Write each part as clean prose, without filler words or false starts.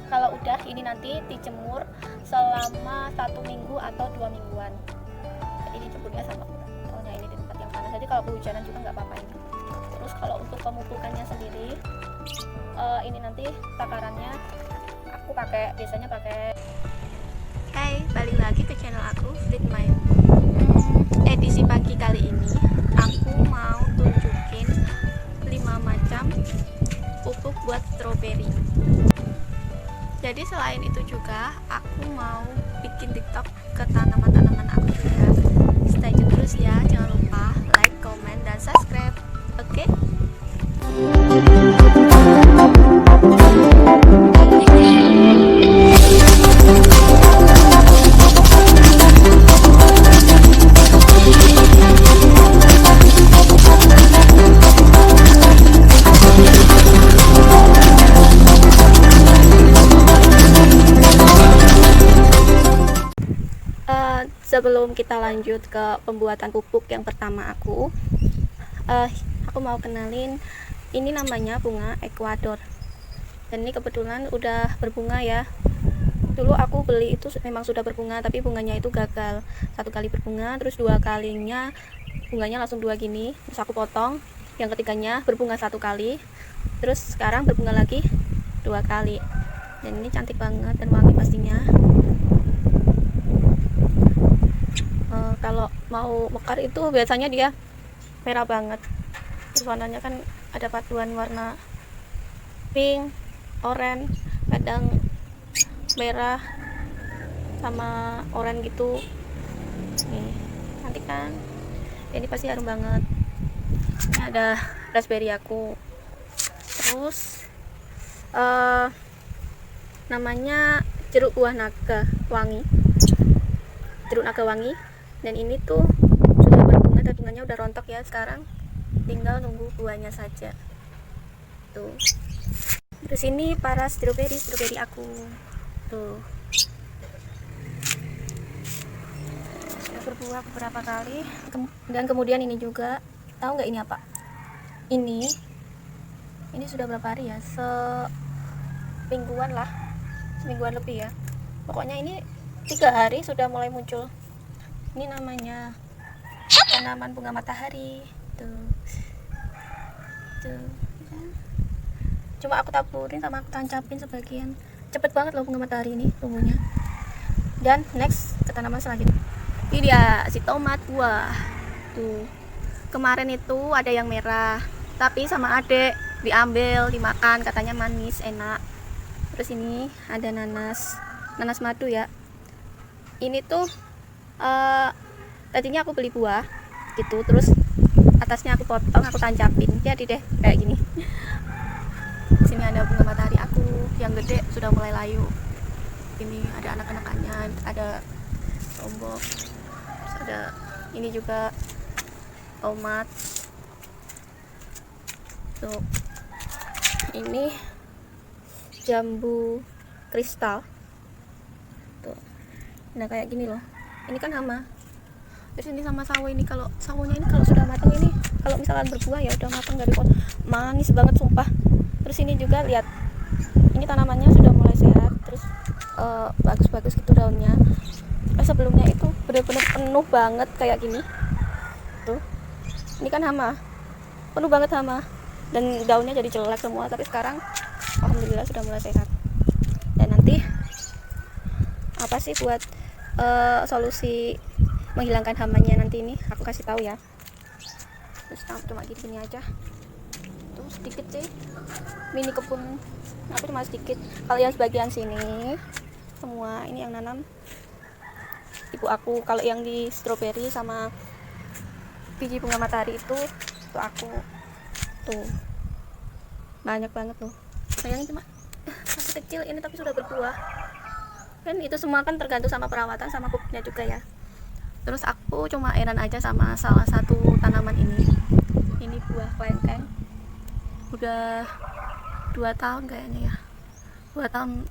Kalau udah ini nanti dijemur selama 1 minggu atau 2 mingguan. Jadi dijemurnya sama soalnya ini di tempat yang panas. Jadi kalau kehujanan juga nggak apa-apa ini. Terus kalau untuk pemupukannya sendiri, ini nanti takarannya aku biasanya pakai. Hai, balik lagi ke channel aku Fleet Mind. Edisi pagi kali ini aku mau tunjukin 5 macam pupuk buat stroberi. Jadi selain itu juga aku mau bikin TikTok ke tanaman-tanaman aku juga. Stay tune terus ya, jangan lupa like, comment, dan subscribe. Oke? Sebelum kita lanjut ke pembuatan pupuk yang pertama aku mau kenalin, ini namanya bunga Ekuador, dan ini kebetulan udah berbunga ya. Dulu aku beli itu memang sudah berbunga, tapi bunganya itu gagal. 1 kali berbunga, terus 2 kalinya bunganya langsung 2 gini, terus aku potong. Yang ketiganya berbunga 1 kali, terus sekarang berbunga lagi 2 kali, dan ini cantik banget dan wangi pastinya. Kalau mau mekar itu biasanya dia merah banget, terus warnanya kan ada paduan warna pink, oranye, kadang merah sama oranye gitu. Nih, cantik kan? Ini pasti harum banget. Ini ada raspberry aku. Terus namanya jeruk buah naga wangi. Jeruk naga wangi. Dan ini tuh sudah berbunga, dan bunganya udah rontok ya. Sekarang tinggal nunggu buahnya saja tuh. Terus ini para stroberi aku tuh, sudah berbuah beberapa kali. Dan kemudian ini juga, tahu nggak ini apa? Ini sudah berapa hari ya? Semingguan lebih ya. Pokoknya ini 3 hari sudah mulai muncul. Ini namanya tanaman bunga matahari tuh. Cuma aku taburin sama aku tancapin sebagian. Cepet banget loh bunga matahari ini tumbuhnya. Dan next ke tanaman selanjutnya, ini dia si tomat buah tuh. Kemarin itu ada yang merah, tapi sama adek diambil dimakan, katanya manis enak. Terus ini ada nanas madu ya. Ini tuh tadinya aku beli buah gitu, terus atasnya aku potong, aku tancapin, jadi deh kayak gini. Sini ada bunga matahari aku yang gede, sudah mulai layu. Ini ada anak-anakannya, ada lombok, terus ada ini juga tomat tuh. Ini jambu kristal tuh. Nah kayak gini loh. Ini kan hama. Terus ini sama sawo ini, kalau sawonya ini kalau sudah matang, ini kalau misalkan berbuah ya udah matang dari pot, manis banget sumpah. Terus ini juga lihat, ini tanamannya sudah mulai sehat, terus bagus-bagus gitu daunnya. Sebelumnya itu benar-benar penuh banget kayak gini tuh. Ini kan hama, penuh banget hama, dan daunnya jadi jelek semua. Tapi sekarang alhamdulillah sudah mulai sehat. Dan nanti apa sih buat solusi menghilangkan hamanya nanti, ini aku kasih tahu ya. Terus cuma gini aja tuh, sedikit sih mini kebun aku, cuma sedikit. Kalau yang sebagian sini semua ini yang nanam ibu aku. Kalau yang di stroberi sama biji bunga matahari itu aku tuh, banyak banget tuh. Sayangnya cuma masih kecil ini, tapi sudah berbuah. Kan itu semua kan tergantung sama perawatan sama pupuknya juga ya. Terus aku cuma heran aja sama salah satu tanaman ini buah kelengkeng. Udah 2 tahun kayaknya ya, 2 tahun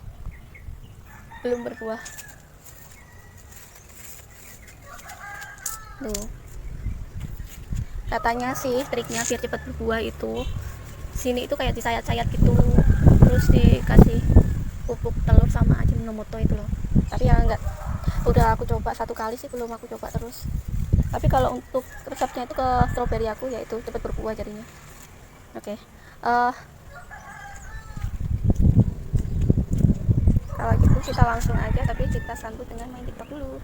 belum berbuah tuh. Katanya sih triknya biar cepat berbuah itu, sini itu kayak disayat-sayat gitu, terus dikasih pupuk telur sama Ajinomoto itu loh. Tapi ya enggak, udah aku coba 1 kali sih, belum aku coba terus. Tapi kalau untuk resepnya itu ke stroberi aku, yaitu cepat berbuah jadinya. Oke. Kalau gitu kita langsung aja, tapi kita sambut dengan main TikTok dulu.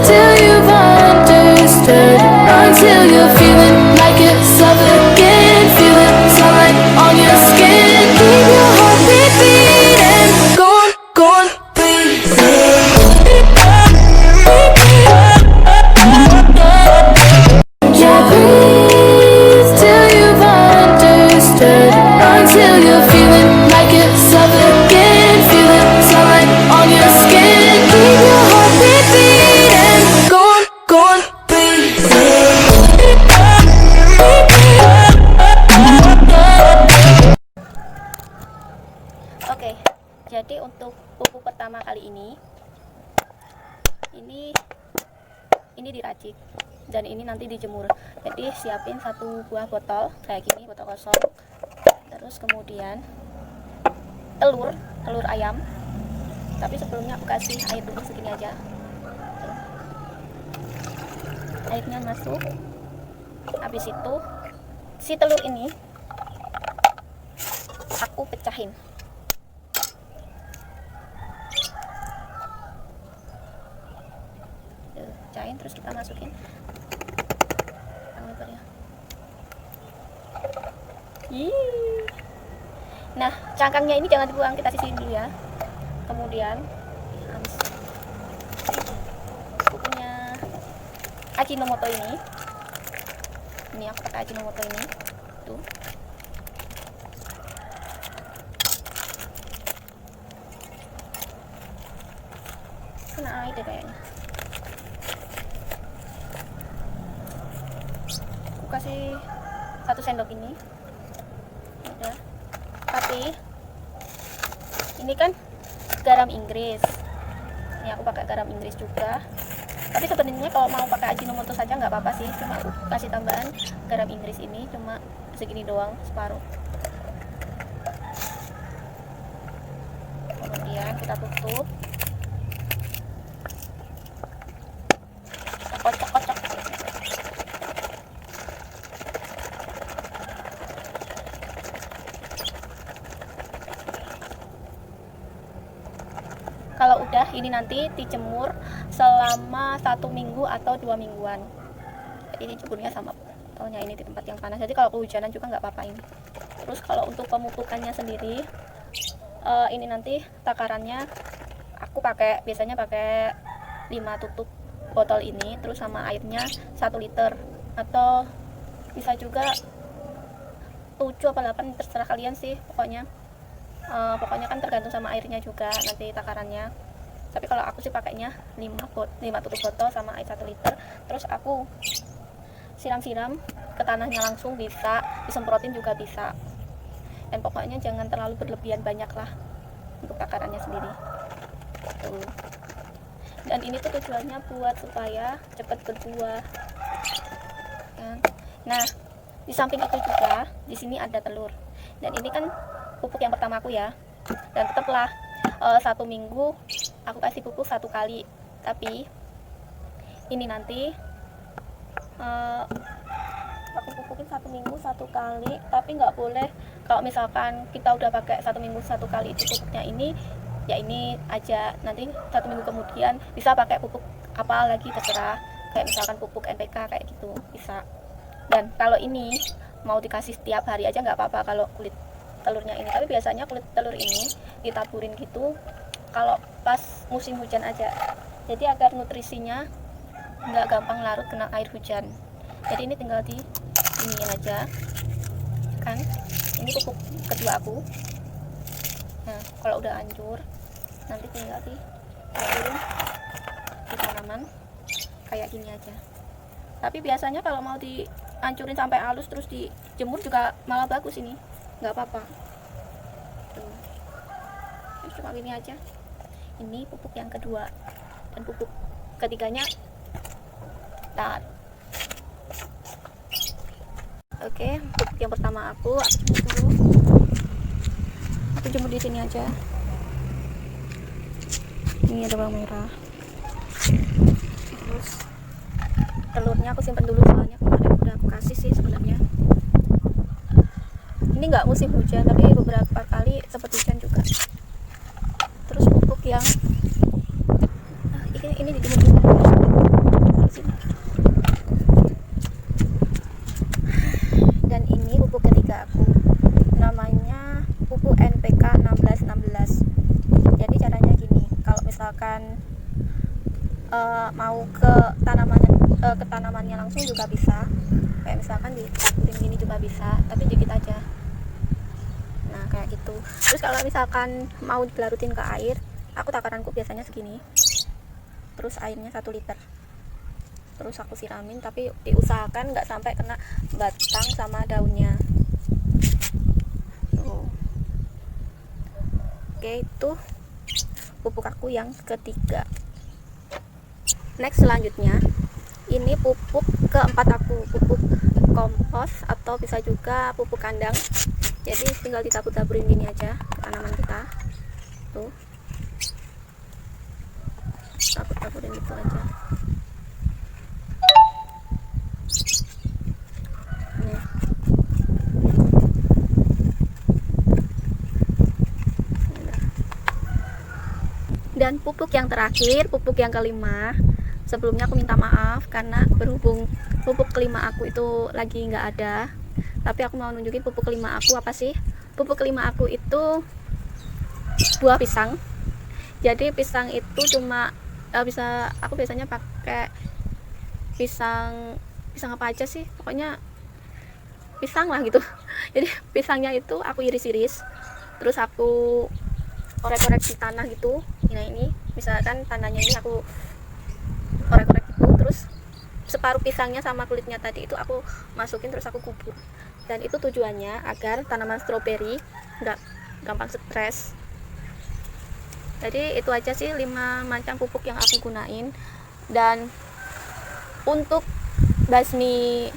Till you've understood, until you're feeling like it's again, feeling sunlight on your skin, keep your heartbeat beating, go on, breathe. Yeah, breathe till you've understood, until you're feeling like it's again, feeling sunlight on your skin, keep your heartbeat beating, go on, breathe. Oke, jadi untuk pupuk pertama kali ini diracik dan ini nanti dijemur. Jadi siapin 1 buah botol kayak gini, botol kosong. Terus kemudian telur ayam. Tapi sebelumnya aku kasih air dulu segini aja. Airnya masuk. Habis itu si telur ini aku pecahin. Pecahin, terus kita masukin lebarnya. Nah, cangkangnya ini jangan dibuang, kita sisihin dulu ya. Kemudian habis aku punya Ajinomoto ini aku pakai Ajinomoto ini tuh. Kena air deh kayaknya. Aku kasih 1 sendok ini udah. Tapi ini kan garam Inggris, ini aku pakai garam Inggris juga. Tapi sebenarnya kalau mau pakai Ajinomoto saja nggak apa-apa sih, cuma aku kasih tambahan garam Inggris ini cuma segini doang, separuh. Kemudian kita tutup, kita kocok-kocok. Kalau udah, ini nanti dijemur selama 1 minggu atau 2 mingguan. Ini jemurnya sama botolnya ini di tempat yang panas. Jadi kalau kehujanan juga nggak apa-apa ini. Terus kalau untuk pemupukannya sendiri, ini nanti takarannya aku biasanya pakai 5 tutup botol ini, terus sama airnya 1 liter, atau bisa juga 7 apa 8, terserah kalian sih pokoknya. Pokoknya kan tergantung sama airnya juga nanti takarannya. Tapi kalau aku sih pakainya 5 tutup botol sama air 1 liter. Terus aku siram-siram ke tanahnya langsung, bisa disemprotin juga bisa. Dan pokoknya jangan terlalu berlebihan banyak lah untuk takarannya sendiri tuh. Dan ini tuh tujuannya buat supaya cepat berbuah. Nah, di samping itu juga di sini ada telur. Dan ini kan pupuk yang pertama aku ya, dan tetaplah 1 minggu aku kasih pupuk 1 kali. Tapi ini nanti aku pupukin 1 minggu 1 kali, tapi nggak boleh kalau misalkan kita udah pakai 1 minggu 1 kali itu pupuknya ini, ya ini aja. Nanti 1 minggu kemudian bisa pakai pupuk apa lagi terserah, kayak misalkan pupuk NPK kayak gitu bisa. Dan kalau ini mau dikasih setiap hari aja nggak apa-apa kalau kulit telurnya ini. Tapi biasanya kulit telur ini ditaburin gitu kalau pas musim hujan aja, jadi agar nutrisinya nggak gampang larut kena air hujan. Jadi ini tinggal di ini aja kan. Ini pupuk kedua aku. Nah, kalau udah hancur nanti tinggal ditaburin di tanaman kayak gini aja. Tapi biasanya kalau mau dihancurin sampai halus terus dijemur juga malah bagus, ini nggak apa-apa. Cuma ini aja. Ini pupuk yang kedua, dan pupuk ketiganya tar. Oke, pupuk yang pertama aku jemur dulu. aku jemur di sini aja. Ini ada bawang merah. Terus telurnya aku simpan dulu, soalnya kemarin udah aku kasih sih sebenarnya. Ini nggak musim hujan, tapi beberapa kali sempat hujan juga. Terus pupuk yang ini dijemur dulu. Dan ini pupuk ketiga aku, namanya pupuk NPK 1616. Jadi caranya gini, kalau misalkan mau ke tanamannya langsung juga bisa, kayak misalkan ditaburin gini juga bisa, tapi dikit aja. Nah kayak gitu. Terus kalau misalkan mau dilarutin ke air, aku takaranku biasanya segini, terus airnya 1 liter, terus aku siramin, tapi diusahakan nggak sampai kena batang sama daunnya. Oke, itu pupuk aku yang ketiga. Next, selanjutnya ini pupuk keempat aku, pupuk kompos atau bisa juga pupuk kandang. Jadi tinggal ditabur-taburin gini aja ke tanaman kita. Tuh, tabur-taburin gitu aja. Nih. Dan pupuk yang terakhir, pupuk yang kelima. Sebelumnya aku minta maaf karena berhubung pupuk kelima aku itu lagi nggak ada, tapi aku mau nunjukin pupuk kelima aku apa sih. Pupuk kelima aku itu buah pisang. Jadi pisang itu cuma aku biasanya pakai pisang apa aja sih, pokoknya pisang lah gitu. Jadi pisangnya itu aku iris-iris, terus aku korek-korek di tanah gitu. Nah ini misalkan tanahnya ini aku korek-korek gitu, terus separuh pisangnya sama kulitnya tadi itu aku masukin, terus aku kubur. Dan itu tujuannya agar tanaman stroberi nggak gampang stres. Jadi itu aja sih 5 macam pupuk yang aku gunain. Dan untuk basmi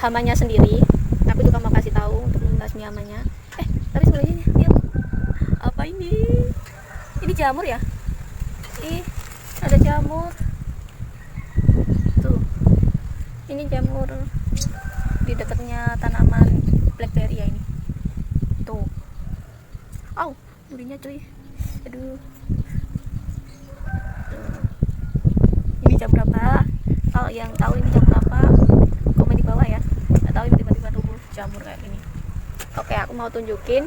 hamanya sendiri, aku juga mau kasih tahu untuk membasmi hamanya. Tapi sebelumnya ini apa ini? Ini jamur ya? Ada jamur. Tuh, ini jamur di dekatnya tanaman blackberry ya ini. Tuh, durinya cuy. Aduh. Tuh. Ini jam berapa? Kalau yang tahu ini jam berapa, komen di bawah ya. Nggak tahu ini tiba-tiba tumbuh jamur kayak gini. Oke, aku mau tunjukin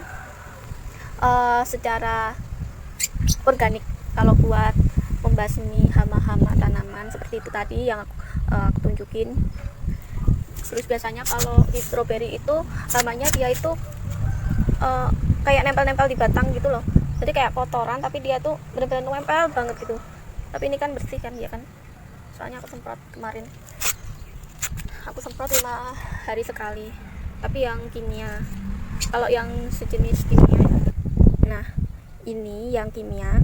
secara organik kalau buat membasmi hama-hama tanaman seperti itu tadi yang aku tunjukin. Terus biasanya kalau di stroberi itu hamanya dia itu kayak nempel-nempel di batang gitu loh, jadi kayak kotoran tapi dia tuh bener-bener nempel banget gitu. Tapi ini kan bersih kan ya kan, soalnya aku semprot kemarin, aku semprot 5 hari sekali, tapi yang kimia. Kalau yang sejenis kimia, nah ini yang kimia,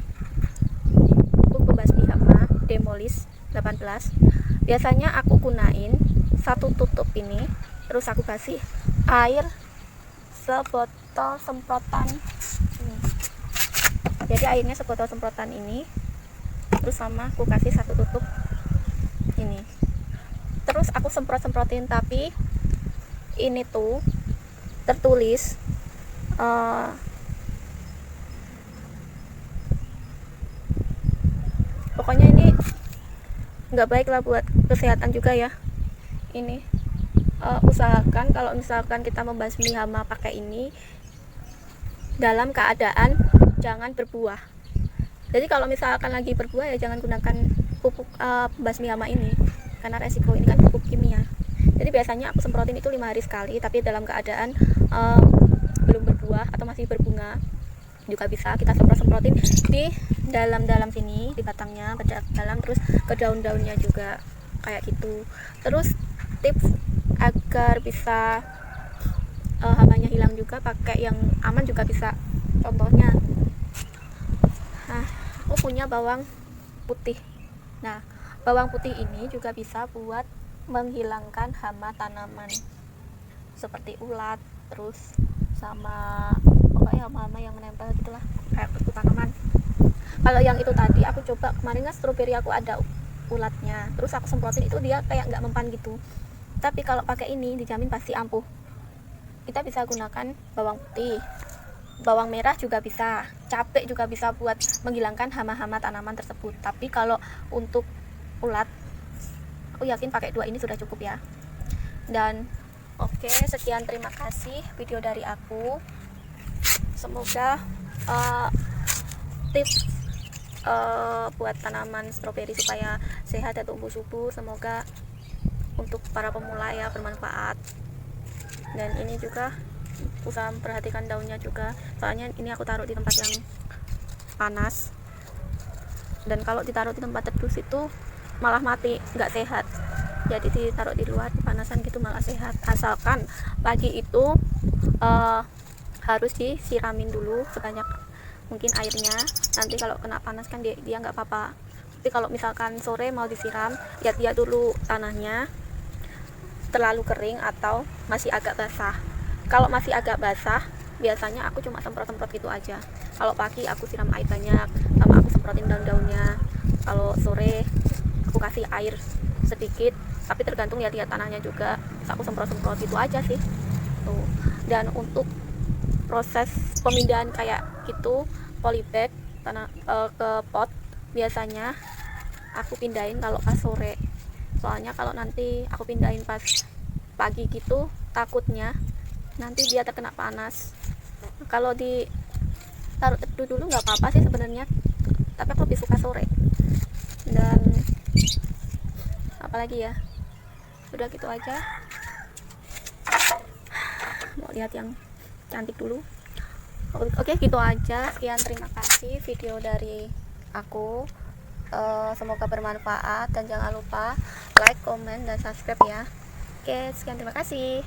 pembasmi hama Demolis 18. Biasanya aku gunain 1 tutup ini, terus aku kasih air sebotol semprotan ini. Jadi airnya sebotol semprotan ini, terus sama aku kasih 1 tutup ini, terus aku semprotin. Tapi ini tuh tertulis pokoknya ini nggak baik lah buat kesehatan juga ya. Ini usahakan kalau misalkan kita membasmi hama pakai ini dalam keadaan jangan berbuah. Jadi kalau misalkan lagi berbuah ya jangan gunakan pupuk pembasmi hama ini, karena resiko ini kan pupuk kimia. Jadi biasanya aku semprotin itu 5 hari sekali, tapi dalam keadaan belum berbuah atau masih berbunga juga bisa kita semprotin di dalam sini, di batangnya pada dalam, terus ke daun-daunnya juga kayak gitu. Terus tips agar bisa hamanya hilang juga, pakai yang aman juga bisa. Contohnya, aku punya bawang putih. Nah, bawang putih ini juga bisa buat menghilangkan hama tanaman seperti ulat, terus sama pokoknya hama-hama yang menempel gitulah, kayak beku tanaman. Kalau yang itu tadi aku coba kemarin kan stroberi aku ada ulatnya, terus aku semprotin itu dia kayak nggak mempan gitu. Tapi kalau pakai ini dijamin pasti ampuh. Kita bisa gunakan bawang putih, bawang merah juga bisa, cabai juga bisa buat menghilangkan hama-hama tanaman tersebut. Tapi kalau untuk ulat, aku yakin pakai 2 ini sudah cukup ya. Dan oke, sekian, terima kasih video dari aku. Semoga tips buat tanaman stroberi supaya sehat dan tumbuh subur, semoga untuk para pemula ya bermanfaat. Dan ini juga usaha memperhatikan daunnya juga, soalnya ini aku taruh di tempat yang panas, dan kalau ditaruh di tempat teduh itu malah mati, nggak sehat. Jadi ditaruh di luar panasan gitu malah sehat, asalkan pagi itu harus disiramin dulu sebanyak mungkin airnya. Nanti kalau kena panas kan dia nggak apa-apa. Tapi kalau misalkan sore mau disiram, lihat dulu tanahnya terlalu kering atau masih agak basah. Kalau masih agak basah, biasanya aku cuma semprot-semprot gitu aja. Kalau pagi aku siram air banyak, sama aku semprotin daun-daunnya. Kalau sore aku kasih air sedikit, tapi tergantung lihat tanahnya juga. Terus aku semprot-semprot gitu aja sih. Tuh. Dan untuk proses pemindahan kayak gitu, polybag ke pot, biasanya aku pindahin kalau pas sore. Soalnya kalau nanti aku pindahin pas pagi gitu, takutnya nanti dia terkena panas. Kalau di taruh teduh dulu nggak apa-apa sih sebenarnya, tapi aku lebih suka sore. Dan apalagi ya, udah gitu aja. Mau lihat yang cantik dulu. Oke, gitu aja. Sekian, terima kasih video dari aku. Semoga bermanfaat dan jangan lupa like, komen, dan subscribe ya. Oke, sekian, terima kasih.